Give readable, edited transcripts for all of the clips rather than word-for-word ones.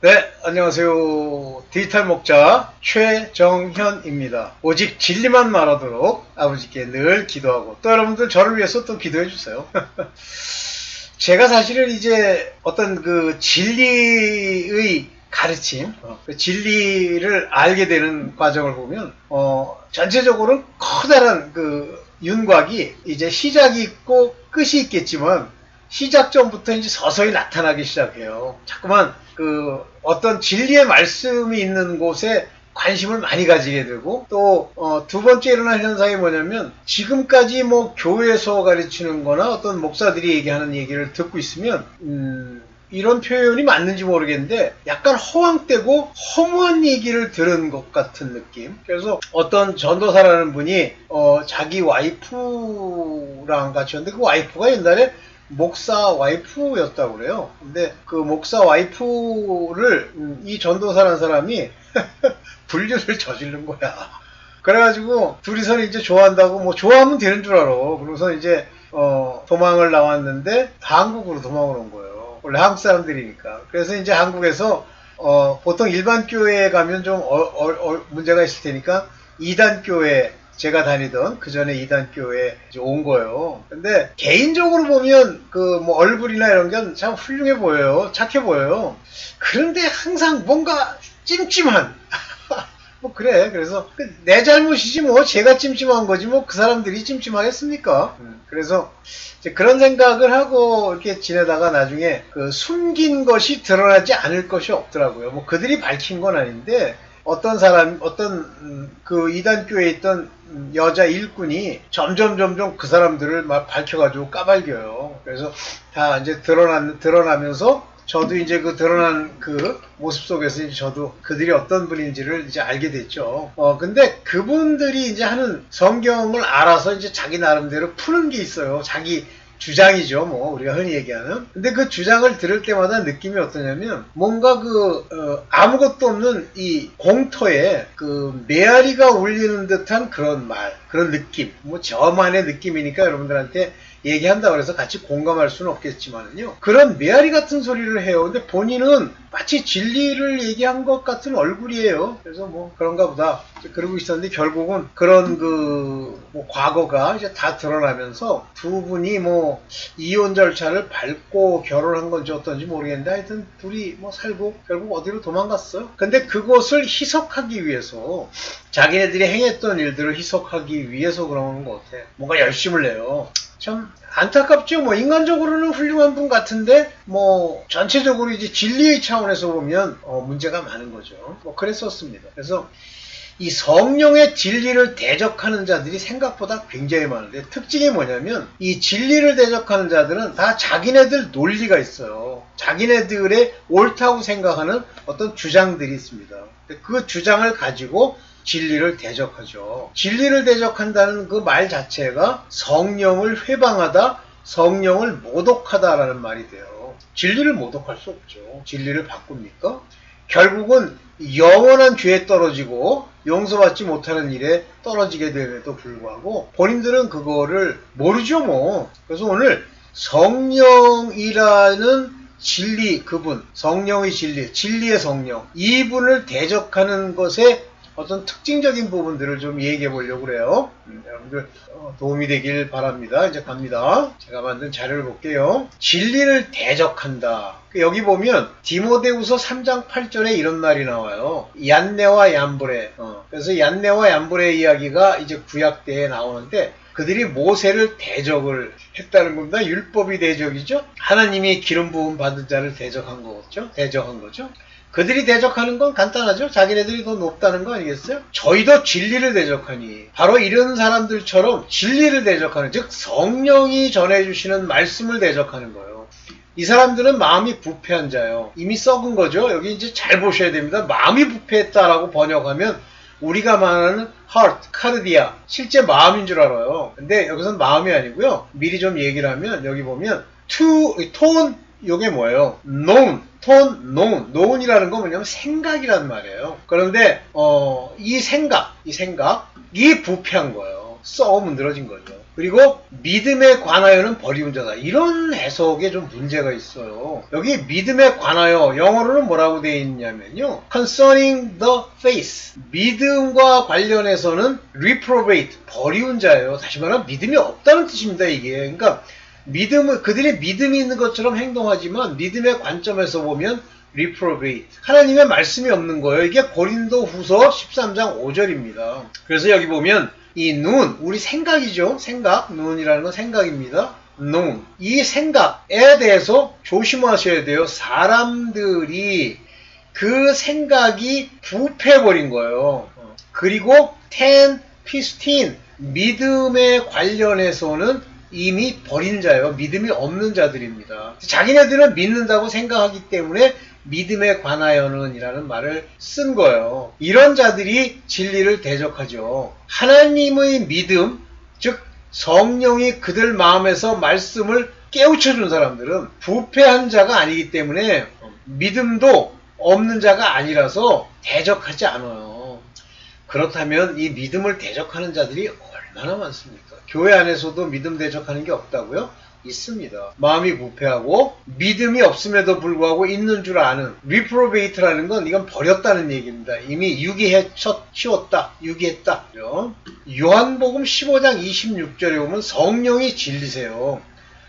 네, 안녕하세요. 디지털 목자 최정현입니다. 오직 진리만 말하도록 아버지께 늘 기도하고 또 여러분들 저를 위해서 또 기도해 주세요. 제가 사실은 이제 어떤 그 진리의 가르침, 그 진리를 알게 되는 과정을 보면 전체적으로 커다란 그 윤곽이 이제 시작이 있고 끝이 있겠지만 시작점부터 이제 서서히 나타나기 시작해요. 자꾸만 그 어떤 진리의 말씀이 있는 곳에 관심을 많이 가지게 되고 또 두 번째 일어난 현상이 뭐냐면 지금까지 뭐 교회에서 가르치는 거나 어떤 목사들이 얘기하는 얘기를 듣고 있으면 이런 표현이 맞는지 모르겠는데 약간 허황되고 허무한 얘기를 들은 것 같은 느낌. 그래서 어떤 전도사라는 분이 자기 와이프랑 같이 왔는데 그 와이프가 옛날에 목사 와이프였다고 그래요. 근데 그 목사 와이프를 이 전도사라는 사람이 불륜을 저지른 거야. 그래가지고 둘이서 이제 좋아한다고 뭐 좋아하면 되는 줄 알아. 그래서 이제 도망을 나왔는데 한국으로 도망을 온 거예요. 원래 한국 사람들이니까. 그래서 이제 한국에서 보통 일반 교회에 가면 좀 문제가 있을 테니까 이단 교회 제가 다니던 그 전에 이단 교회에 온 거예요. 근데 개인적으로 보면 그 뭐 얼굴이나 이런 게 참 훌륭해 보여요. 착해 보여요. 그런데 항상 뭔가 찜찜한 뭐 그래. 그래서 내 잘못이지 뭐 제가 찜찜한 거지 뭐 그 사람들이 찜찜하겠습니까? 그래서 이제 그런 생각을 하고 이렇게 지내다가 나중에 그 숨긴 것이 드러나지 않을 것이 없더라고요. 뭐 그들이 밝힌 건 아닌데 어떤 그 이단교회에 있던 여자 일꾼이 점점 그 사람들을 막 밝혀가지고 까발겨요. 그래서 다 이제 드러나면서 저도 이제 그 드러난 그 모습 속에서 이제 저도 그들이 어떤 분인지를 이제 알게 됐죠. 근데 그분들이 이제 하는 성경을 알아서 이제 자기 나름대로 푸는 게 있어요. 자기 주장이죠, 뭐 우리가 흔히 얘기하는. 근데 그 주장을 들을 때마다 느낌이 어떠냐면 뭔가 아무것도 없는 이 공터에 그 메아리가 울리는 듯한 그런 말, 그런 느낌. 뭐 저만의 느낌이니까 여러분들한테 얘기한다고 해서 같이 공감할 수는 없겠지만요. 그런 메아리 같은 소리를 해요. 근데 본인은 마치 진리를 얘기한 것 같은 얼굴이에요. 그래서 뭐 그런가 보다. 그러고 있었는데 결국은 그런 뭐 과거가 이제 다 드러나면서 두 분이 뭐 이혼 절차를 밟고 결혼한 건지 어떤지 모르겠는데 하여튼 둘이 뭐 살고 결국 어디로 도망갔어요. 근데 그것을 희석하기 위해서 자기네들이 행했던 일들을 희석하기 위해서 그러는 것 같아. 뭔가 열심을 내요. 참 안타깝죠. 뭐 인간적으로는 훌륭한 분 같은데 뭐 전체적으로 이제 진리의 차원에서 보면 문제가 많은 거죠. 뭐 그랬었습니다. 그래서 이 성령의 진리를 대적하는 자들이 생각보다 굉장히 많은데 특징이 뭐냐면 이 진리를 대적하는 자들은 다 자기네들 논리가 있어요. 자기네들의 옳다고 생각하는 어떤 주장들이 있습니다. 그 주장을 가지고 진리를 대적하죠. 진리를 대적한다는 그 말 자체가 성령을 회방하다, 성령을 모독하다라는 말이 돼요. 진리를 모독할 수 없죠. 진리를 바꿉니까? 결국은 영원한 죄에 떨어지고 용서받지 못하는 일에 떨어지게 됨에도 불구하고 본인들은 그거를 모르죠 뭐. 그래서 오늘 성령이라는 진리 그분, 성령의 진리, 진리의 성령 이분을 대적하는 것에 어떤 특징적인 부분들을 좀 얘기해 보려고 그래요. 여러분들 도움이 되길 바랍니다. 이제 갑니다. 제가 만든 자료를 볼게요. 진리를 대적한다. 여기 보면 디모데후서 3장 8절에 이런 말이 나와요. 얀네와 얀브레. 그래서 얀네와 얀브레의 이야기가 이제 구약 때에 나오는데 그들이 모세를 대적을 했다는 겁니다. 율법이 대적이죠. 하나님이 기름 부음 받은 자를 대적한 거죠. 대적한 거죠. 그들이 대적하는 건 간단하죠. 자기네들이 더 높다는 거 아니겠어요? 저희도 진리를 대적하니 바로 이런 사람들처럼 진리를 대적하는 즉 성령이 전해주시는 말씀을 대적하는 거예요. 이 사람들은 마음이 부패한 자예요. 이미 썩은 거죠. 여기 이제 잘 보셔야 됩니다. 마음이 부패했다라고 번역하면 우리가 말하는 heart, cardia 실제 마음인 줄 알아요. 근데 여기서는 마음이 아니고요. 미리 좀 얘기를 하면 여기 보면 tone 이게 뭐예요? known이라는 건 뭐냐면 생각이란 말이에요. 그런데 이 생각이 부패한 거예요. 썩어 문드러진 거죠. 그리고 믿음에 관하여는 버리운 자다. 이런 해석에 좀 문제가 있어요. 여기 믿음에 관하여 영어로는 뭐라고 되어 있냐면요. concerning the faith. 믿음과 관련해서는 reprobate, 버리운 자예요. 다시 말하면 믿음이 없다는 뜻입니다. 이게. 그러니까 그들이 믿음이 있는 것처럼 행동하지만 믿음의 관점에서 보면 reprobate. 하나님의 말씀이 없는 거예요. 이게 고린도 후서 13장 5절입니다. 그래서 여기 보면 이 눈, 우리 생각이죠. 생각, 눈이라는 건 생각입니다. 눈. 이 생각에 대해서 조심하셔야 돼요. 사람들이 그 생각이 부패해버린 거예요. 그리고 10, 15, 믿음에 관련해서는 이미 버린 자예요. 믿음이 없는 자들입니다. 자기네들은 믿는다고 생각하기 때문에 믿음에 관하여는 이라는 말을 쓴 거예요. 이런 자들이 진리를 대적하죠. 하나님의 믿음, 즉 성령이 그들 마음에서 말씀을 깨우쳐준 사람들은 부패한 자가 아니기 때문에 믿음도 없는 자가 아니라서 대적하지 않아요. 그렇다면 이 믿음을 대적하는 자들이 얼마나 많습니까? 교회 안에서도 믿음 대적하는 게 없다고요? 있습니다. 마음이 부패하고 믿음이 없음에도 불구하고 있는 줄 아는 reprobate라는 건 이건 버렸다는 얘기입니다. 이미 치웠다, 유기했다. 요한복음 15장 26절에 보면 성령이 진리세요.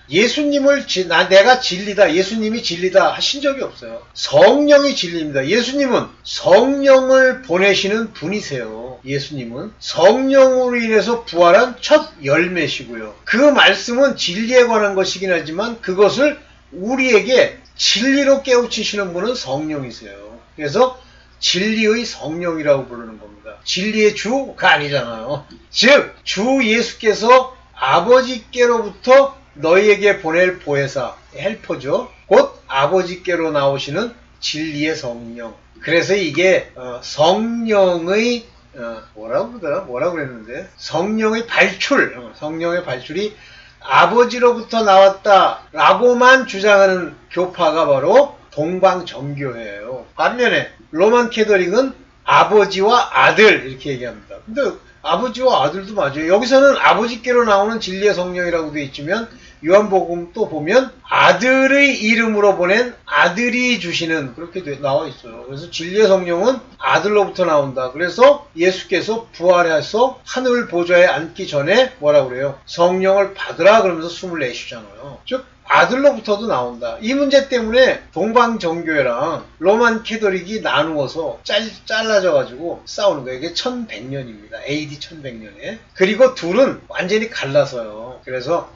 예수님을 내가 진리다, 예수님이 진리다 하신 적이 없어요. 성령이 진리입니다. 예수님은 성령을 보내시는 분이세요. 예수님은 성령으로 인해서 부활한 첫 열매시고요. 그 말씀은 진리에 관한 것이긴 하지만 그것을 우리에게 진리로 깨우치시는 분은 성령이세요. 그래서 진리의 성령이라고 부르는 겁니다. 진리의 주가 아니잖아요. 즉, 주 예수께서 아버지께로부터 너희에게 보낼 보혜사, 헬퍼죠. 곧 아버지께로 나오시는 진리의 성령. 그래서 이게 성령의 뭐라고 그랬는데 성령의 발출이 아버지로부터 나왔다라고만 주장하는 교파가 바로 동방정교회예요. 반면에 로만 캐더릭은 아버지와 아들 이렇게 얘기합니다. 근데 아버지와 아들도 맞아요. 여기서는 아버지께로 나오는 진리의 성령이라고 되어 있지만 요한복음 또 보면 아들의 이름으로 보낸 아들이 주시는 그렇게 나와 있어요. 그래서 진리의 성령은 아들로부터 나온다. 그래서 예수께서 부활해서 하늘 보좌에 앉기 전에 뭐라고 그래요? 성령을 받으라 그러면서 숨을 내쉬잖아요. 즉 아들로부터도 나온다. 이 문제 때문에 동방정교회랑 로만 캐더릭이 나누어서 잘라져가지고 싸우는 거예요. 이게 1100년입니다. AD 1100년에. 그리고 둘은 완전히 갈라서요. 그래서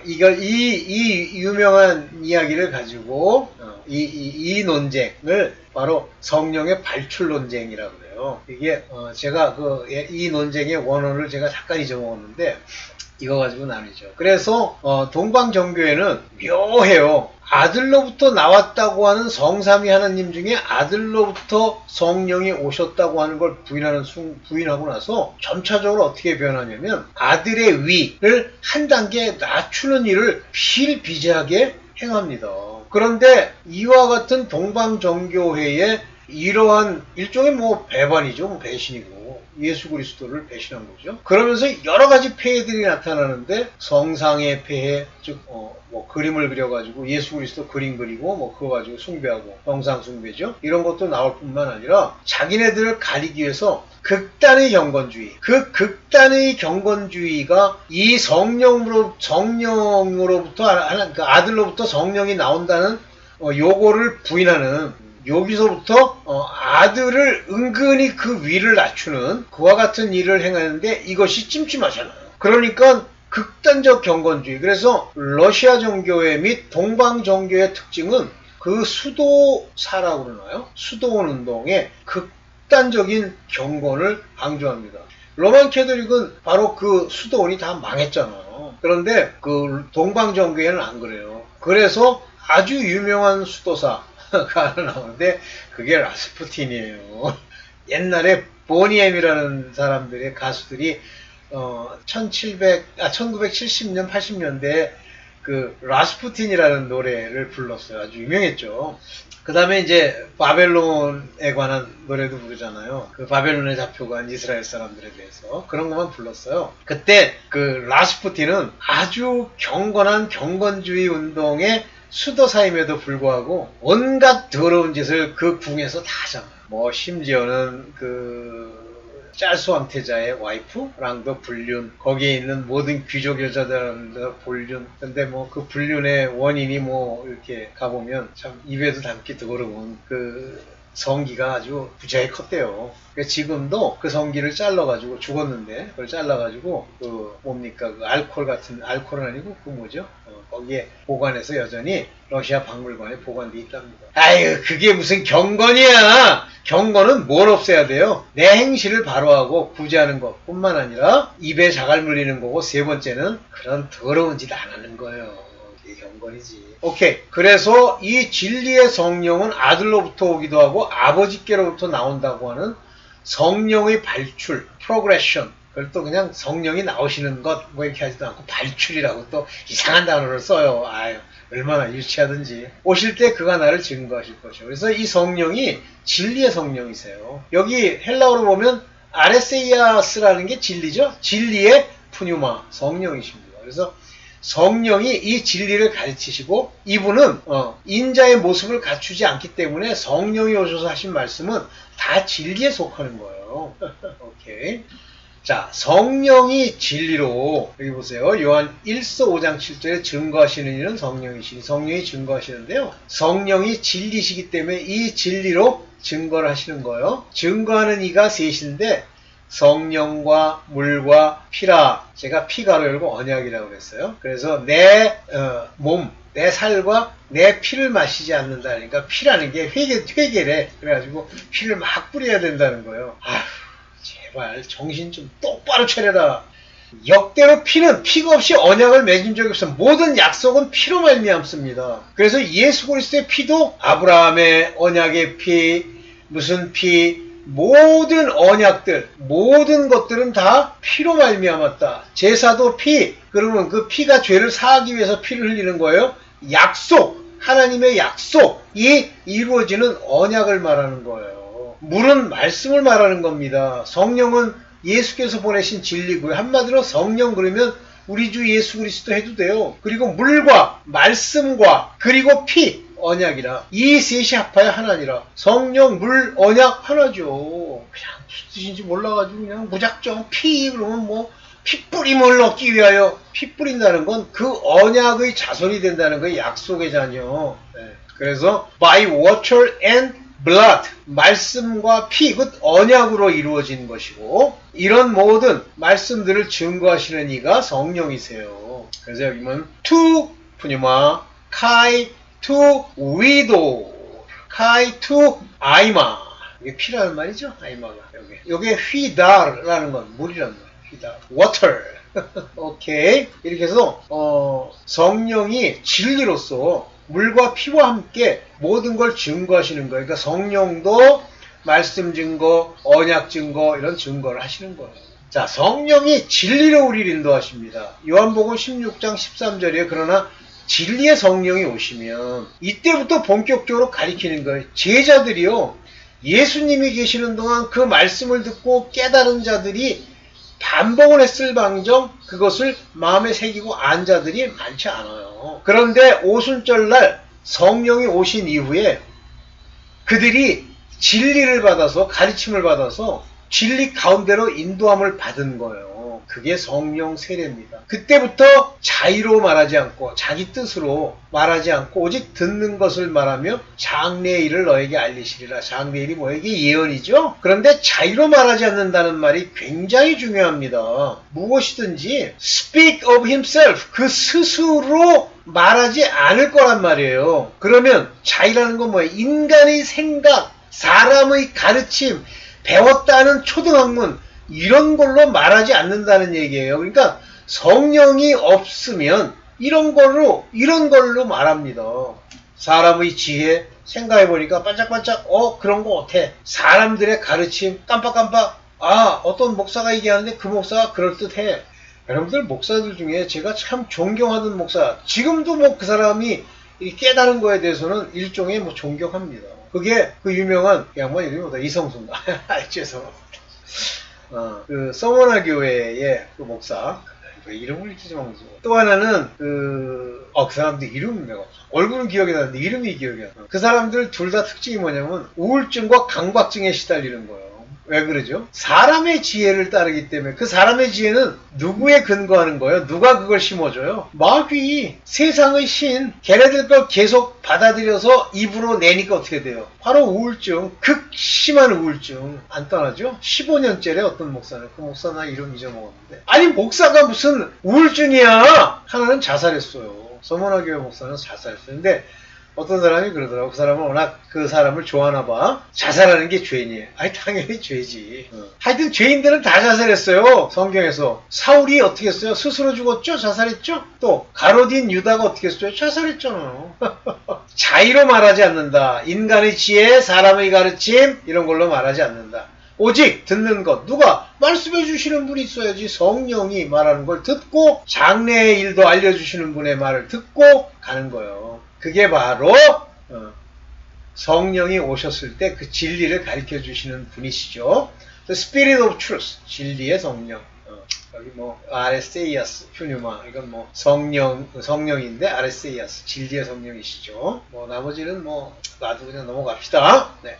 이 유명한 이야기를 가지고 이 논쟁을 바로 성령의 발출 논쟁이라고 그래요. 이게 제가 이 논쟁의 원어를 제가 잠깐 잊어먹었는데 이거 가지고 나뉘죠. 그래서 동방정교회는 묘해요. 아들로부터 나왔다고 하는 성삼위 하나님 중에 아들로부터 성령이 오셨다고 하는 걸 부인하고 나서 점차적으로 어떻게 변하냐면 아들의 위를 한 단계 낮추는 일을 비일비재하게 행합니다. 그런데 이와 같은 동방정교회의 이러한 일종의 배반이죠. 배신이고 예수 그리스도를 배신한 거죠. 그러면서 여러 가지 폐해들이 나타나는데 성상의 폐해, 즉 그림을 그려가지고 예수 그리스도 그림 그리고 그거 가지고 숭배하고 영상 숭배죠. 이런 것도 나올 뿐만 아니라 자기네들을 가리기 위해서 극단의 경건주의, 그 극단의 경건주의가 이 성령으로부터 그 아들로부터 성령이 나온다는 요거를 부인하는 여기서부터 아들을 은근히 그 위를 낮추는 그와 같은 일을 행하는데 이것이 찜찜하잖아요. 그러니까 극단적 경건주의. 그래서 러시아 정교회 및 동방 정교의 특징은 그 수도사라고 그러나요? 수도원 운동의 극단적인 경건을 강조합니다. 로만 캐더릭은 바로 그 수도원이 다 망했잖아요. 그런데 그 동방 정교회는 안 그래요. 그래서 아주 유명한 수도사 가 나오는데 그게 라스푸틴이에요. 옛날에 보니엠이라는 사람들의 가수들이 1970년 80년대에 그 라스푸틴이라는 노래를 불렀어요. 아주 유명했죠. 그 다음에 이제 바벨론에 관한 노래도 부르잖아요. 그 바벨론에 잡혀간 이스라엘 사람들에 대해서 그런 것만 불렀어요. 그때 그 라스푸틴은 아주 경건한 경건주의 운동의 수도사임에도 불구하고 온갖 더러운 짓을 그 궁에서 다 하잖아요. 뭐 심지어는 그 짤수 황태자의 와이프랑도 불륜, 거기에 있는 모든 귀족 여자들한테도 불륜. 근데 뭐 그 불륜의 원인이 뭐 이렇게 가보면 참 입에도 담기 더러운 그 성기가 아주 부자에 컸대요. 그러니까 지금도 그 성기를 잘라가지고 죽었는데 그걸 잘라가지고 그 뭡니까 그 알코올 같은 알코올은 아니고 그 뭐죠? 거기에 보관해서 여전히 러시아 박물관에 보관돼 있답니다. 아유 그게 무슨 경건이야. 경건은 뭘 없애야 돼요? 내 행실을 바로하고 구제하는 것뿐만 아니라 입에 자갈 물리는 거고 세 번째는 그런 더러운 짓 안 하는 거예요. 이게 경건이지. 오케이. 그래서 이 진리의 성령은 아들로부터 오기도 하고 아버지께로부터 나온다고 하는 성령의 발출, 프로그레션. 그걸 또 그냥 성령이 나오시는 것 뭐 이렇게 하지도 않고 발출이라고 또 이상한 단어를 써요. 아유 얼마나 유치하든지. 오실 때 그가 나를 증거하실 것이요. 그래서 이 성령이 진리의 성령이세요. 여기 헬라어로 보면 아레세이아스라는 게 진리죠. 진리의 푸뉴마 성령이십니다. 그래서 성령이 이 진리를 가르치시고 이분은 인자의 모습을 갖추지 않기 때문에 성령이 오셔서 하신 말씀은 다 진리에 속하는 거예요. 오케이. 자, 성령이 진리로 여기 보세요. 요한 1서 5장 7절에 증거하시는 이는 성령이시니 성령이 증거하시는데요. 성령이 진리시기 때문에 이 진리로 증거를 하시는 거예요. 증거하는 이가 셋인데 성령과 물과 피라. 제가 피가로 열고 언약이라고 그랬어요. 그래서 내 몸, 내 살과 내 피를 마시지 않는다. 그러니까 피라는 게 회개래. 그래가지고 피를 막 뿌려야 된다는 거예요. 아휴, 제발 정신 좀 똑바로 차려라. 역대로 피는 피가 없이 언약을 맺은 적이 없어. 모든 약속은 피로 말미암습니다. 그래서 예수 그리스도의 피도 아브라함의 언약의 피, 무슨 피, 모든 언약들, 모든 것들은 다 피로 말미암았다. 제사도 피, 그러면 그 피가 죄를 사하기 위해서 피를 흘리는 거예요. 약속, 하나님의 약속이 이루어지는 언약을 말하는 거예요. 물은 말씀을 말하는 겁니다. 성령은 예수께서 보내신 진리고요. 한마디로 성령 그러면 우리 주 예수 그리스도 해도 돼요. 그리고 물과 말씀과 그리고 피, 언약이라 이 셋이 합하여 하나니라. 성령, 물, 언약 하나죠. 그냥 무슨 뜻인지 몰라가지고 그냥 무작정 피 그러면 뭐 핏뿌림을 얻기 위하여 피 뿌린다는 건 그 언약의 자손이 된다는 거예요. 약속의 자녀. 네. 그래서 by water and blood 말씀과 피, 그 언약으로 이루어진 것이고 이런 모든 말씀들을 증거하시는 이가 성령이세요. 그래서 여기 보면 to pneuma, kai to widow, kai to 아이마. 이게 피라는 말이죠. 아이마가 여기 휘다라는 건 물이라는 거예요. 휘다, water. 오케이. 이렇게 해서 성령이 진리로서 물과 피와 함께 모든 걸 증거하시는 거예요. 그러니까 성령도 말씀 증거, 언약 증거 이런 증거를 하시는 거예요. 자, 성령이 진리로 우리를 인도하십니다. 요한복음 16장 13절이에요. 그러나 진리의 성령이 오시면 이때부터 본격적으로 가리키는 거예요. 제자들이요. 예수님이 계시는 동안 그 말씀을 듣고 깨달은 자들이 반복을 했을 방정 그것을 마음에 새기고 안 자들이 많지 않아요. 그런데 오순절날 성령이 오신 이후에 그들이 진리를 받아서 가르침을 받아서 진리 가운데로 인도함을 받은 거예요. 그게 성령 세례입니다. 그때부터 자의로 말하지 않고 자기 뜻으로 말하지 않고 오직 듣는 것을 말하며 장래의 일을 너에게 알리시리라. 장래의 일이 뭐에게 예언이죠. 그런데 자의로 말하지 않는다는 말이 굉장히 중요합니다. 무엇이든지 speak of himself, 그 스스로 말하지 않을 거란 말이에요. 그러면 자의라는 건 뭐예요? 인간의 생각, 사람의 가르침, 배웠다는 초등학문 이런 걸로 말하지 않는다는 얘기예요. 그러니까 성령이 없으면 이런 걸로 말합니다. 사람의 지혜 생각해보니까 반짝반짝 그런 거 어때? 사람들의 가르침 깜빡깜빡 어떤 목사가 얘기하는데 그 목사가 그럴듯해. 여러분들 목사들 중에 제가 참 존경하는 목사 지금도 뭐 그 사람이 이 깨달은 거에 대해서는 일종의 뭐 존경합니다. 그게 그 유명한 그 양반 이름이 뭐다? 이성순가. 죄송합니다. 그 서머나 교회의 그 목사. 이름을 읽지 말고. 또 하나는 그 사람들 이름은 내가 얼굴은 기억이 나는데 이름이 기억이 안 나. 그 사람들 둘 다 특징이 뭐냐면 우울증과 강박증에 시달리는 거예요. 왜 그러죠? 사람의 지혜를 따르기 때문에. 그 사람의 지혜는 누구에 근거하는 거예요? 누가 그걸 심어줘요? 마귀, 세상의 신. 걔네들 걸 계속 받아들여서 입으로 내니까 어떻게 돼요? 바로 우울증, 극심한 우울증. 안 떠나죠? 15년째래 어떤 목사는. 그 목사 나 이름 잊어먹었는데. 아니 목사가 무슨 우울증이야. 하나는 자살했어요. 서머나 교회 목사는 자살했어요. 근데 어떤 사람이 그러더라고. 그 사람은 워낙 그 사람을 좋아하나 봐. 자살하는 게 죄니에요. 아니 당연히 죄지. 하여튼 죄인들은 다 자살했어요. 성경에서. 사울이 어떻게 했어요? 스스로 죽었죠? 자살했죠? 또 가로딘 유다가 어떻게 했어요? 자살했잖아요. 자의로 말하지 않는다. 인간의 지혜, 사람의 가르침 이런 걸로 말하지 않는다. 오직 듣는 것. 누가 말씀해 주시는 분이 있어야지. 성령이 말하는 걸 듣고 장래의 일도 알려주시는 분의 말을 듣고 가는 거예요. 그게 바로 성령이 오셨을 때 그 진리를 가르쳐 주시는 분이시죠. The Spirit of Truth, 진리의 성령. 여기 뭐 아레세이아스, 퓨뉴마, 이건 뭐 성령인데 아레세이아스, 진리의 성령이시죠. 뭐 나머지는 뭐 놔두고 그냥 넘어갑시다. 네.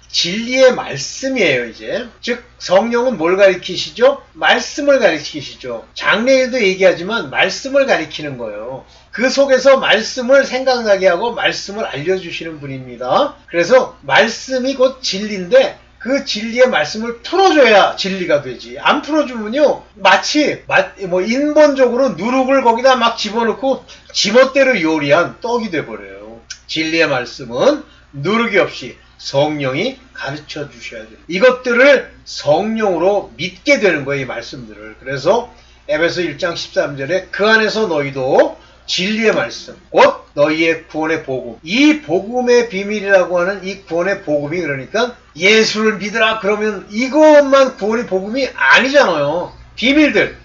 진리의 말씀이에요, 이제. 즉, 성령은 뭘 가리키시죠? 말씀을 가리키시죠. 장래일도 얘기하지만 말씀을 가리키는 거예요. 그 속에서 말씀을 생각나게 하고 말씀을 알려주시는 분입니다. 그래서 말씀이 곧 진리인데 그 진리의 말씀을 풀어줘야 진리가 되지. 안 풀어주면요, 마치 뭐 인본적으로 누룩을 거기다 막 집어넣고 지멋대로 요리한 떡이 돼버려요. 진리의 말씀은 누룩이 없이 성령이 가르쳐 주셔야 돼요. 이것들을 성령으로 믿게 되는 거예요, 이 말씀들을. 그래서 에베소 1장 13절에 그 안에서 너희도 진리의 말씀, 곧 너희의 구원의 복음. 이 복음의 비밀이라고 하는 이 구원의 복음이 그러니까 예수를 믿으라 그러면 이것만 구원의 복음이 아니잖아요. 비밀들,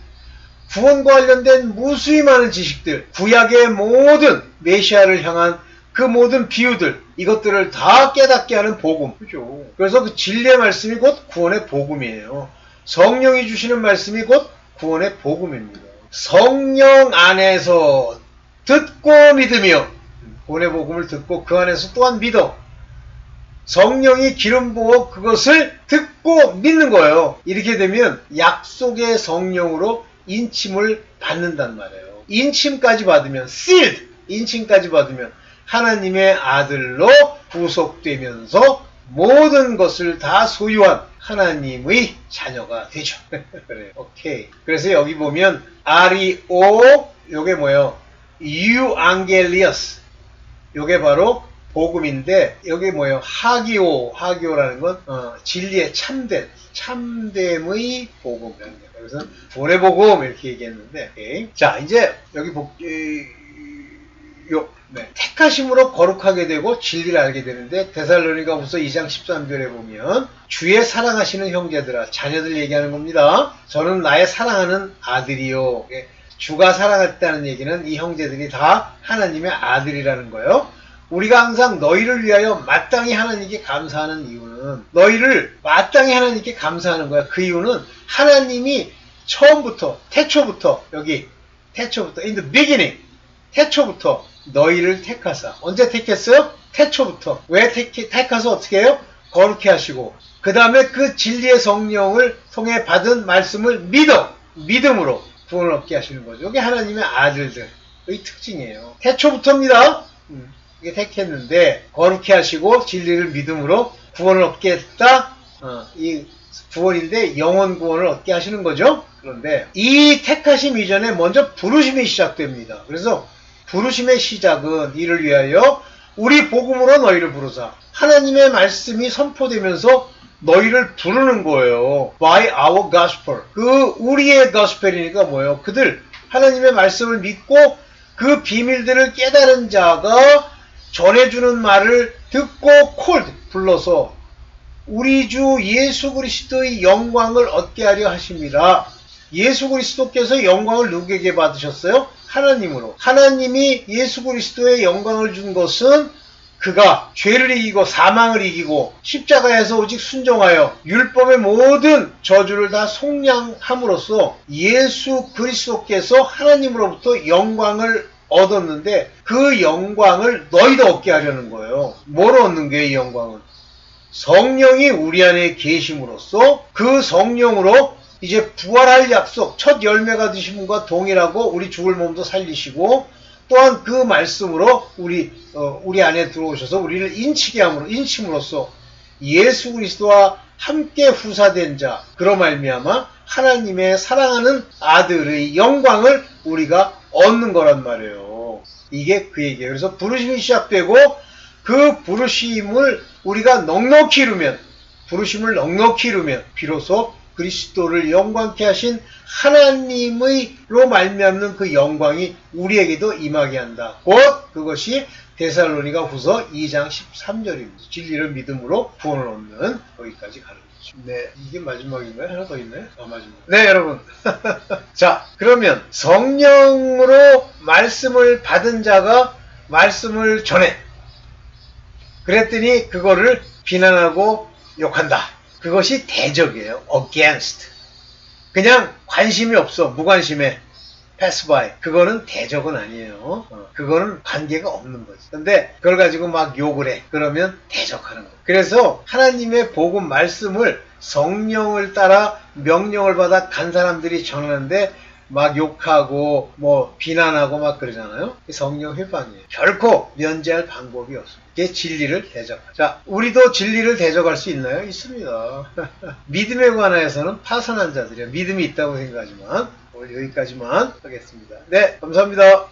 구원과 관련된 무수히 많은 지식들, 구약의 모든 메시아를 향한 그 모든 비유들, 이것들을 다 깨닫게 하는 복음. 그죠? 그래서 그 진리의 말씀이 곧 구원의 복음이에요. 성령이 주시는 말씀이 곧 구원의 복음입니다. 성령 안에서 듣고 믿으며, 구원의 복음을 듣고 그 안에서 또한 믿어. 성령이 기름 부어 그것을 듣고 믿는 거예요. 이렇게 되면 약속의 성령으로 인침을 받는단 말이에요. 인침까지 받으면, sealed, 인침까지 받으면 하나님의 아들로 구속되면서 모든 것을 다 소유한 하나님의 자녀가 되죠. 그래요. 오케이. 그래서 여기 보면 아리오, 요게 뭐예요? 유앙겔리어스. 요게 바로 복음인데, 여기 뭐예요? 하기오라는 건 진리의 참됨의 복음. 그래서 구원의 복음 이렇게 얘기했는데, 오케이. 자, 이제 여기 택하심으로 거룩하게 되고 진리를 알게 되는데, 데살로니가후서 2장 13절에 보면 주의 사랑하시는 형제들아, 자녀들 얘기하는 겁니다. 저는 나의 사랑하는 아들이요. 주가 사랑했다는 얘기는 이 형제들이 다 하나님의 아들이라는 거예요. 우리가 항상 너희를 위하여 마땅히 하나님께 감사하는 이유는, 너희를 마땅히 하나님께 감사하는 거야. 그 이유는 하나님이 처음부터, 태초부터, 여기 태초부터, in the beginning, 태초부터 너희를 택하사. 언제 택했어요? 태초부터. 왜 택하서 어떻게 해요? 거룩해 하시고, 그 다음에 그 진리의 성령을 통해 받은 말씀을 믿음으로 구원을 얻게 하시는 거죠. 이게 하나님의 아들들의 특징이에요. 태초부터입니다. 이게 택했는데 거룩해 하시고 진리를 믿음으로 구원을 얻게 했다. 이 구원인데 영원 구원을 얻게 하시는 거죠. 그런데 이 택하심 이전에 먼저 부르심이 시작됩니다. 그래서 부르심의 시작은 이를 위하여 우리 복음으로 너희를 부르사. 하나님의 말씀이 선포되면서 너희를 부르는 거예요. By our gospel. 그 우리의 gospel이니까 뭐예요? 그들 하나님의 말씀을 믿고 그 비밀들을 깨달은 자가 전해주는 말을 듣고 불러서 우리 주 예수 그리스도의 영광을 얻게 하려 하심이라. 예수 그리스도께서 영광을 누구에게 받으셨어요? 하나님으로. 하나님이 예수 그리스도의 영광을 준 것은 그가 죄를 이기고 사망을 이기고 십자가에서 오직 순종하여 율법의 모든 저주를 다 속량함으로써 예수 그리스도께서 하나님으로부터 영광을 얻었는데 그 영광을 너희도 얻게 하려는 거예요. 뭘 얻는 거예요, 이 영광은? 성령이 우리 안에 계심으로써 그 성령으로 이제 부활할 약속, 첫 열매가 되신 분과 동일하고 우리 죽을 몸도 살리시고 또한 그 말씀으로 우리 안에 들어오셔서 우리를 인침으로써 예수 그리스도와 함께 후사된 자, 그로 말미암아 하나님의 사랑하는 아들의 영광을 우리가 얻는 거란 말이에요. 이게 그 얘기예요. 그래서 부르심이 시작되고 그 부르심을 우리가 넉넉히 이루면, 부르심을 넉넉히 이루면 비로소 그리스도를 영광케 하신 하나님의로 말미암는 그 영광이 우리에게도 임하게 한다. 곧 그것이 데살로니가 후서 2장 13절입니다. 진리를 믿음으로 구원을 얻는 거기까지 가는 거죠. 네, 이게 마지막인가요? 하나 더 있나요? 마지막. 네, 여러분. 자, 그러면 성령으로 말씀을 받은 자가 말씀을 전해. 그랬더니 그거를 비난하고 욕한다. 그것이 대적이에요. against. 그냥 관심이 없어. 무관심해. pass by. 그거는 대적은 아니에요. 그거는 관계가 없는 거지. 근데 그걸 가지고 막 욕을 해. 그러면 대적하는 거예요. 그래서 하나님의 복음 말씀을 성령을 따라 명령을 받아 간 사람들이 전하는데 막 욕하고 뭐 비난하고 막 그러잖아요. 성령 회방이에요. 결코 면제할 방법이 없습니다. 이게 진리를 대적하죠. 자, 우리도 진리를 대적할 수 있나요? 있습니다. 믿음에 관해서는 파선한 자들이에요. 믿음이 있다고 생각하지만 오늘 여기까지만 하겠습니다. 네, 감사합니다.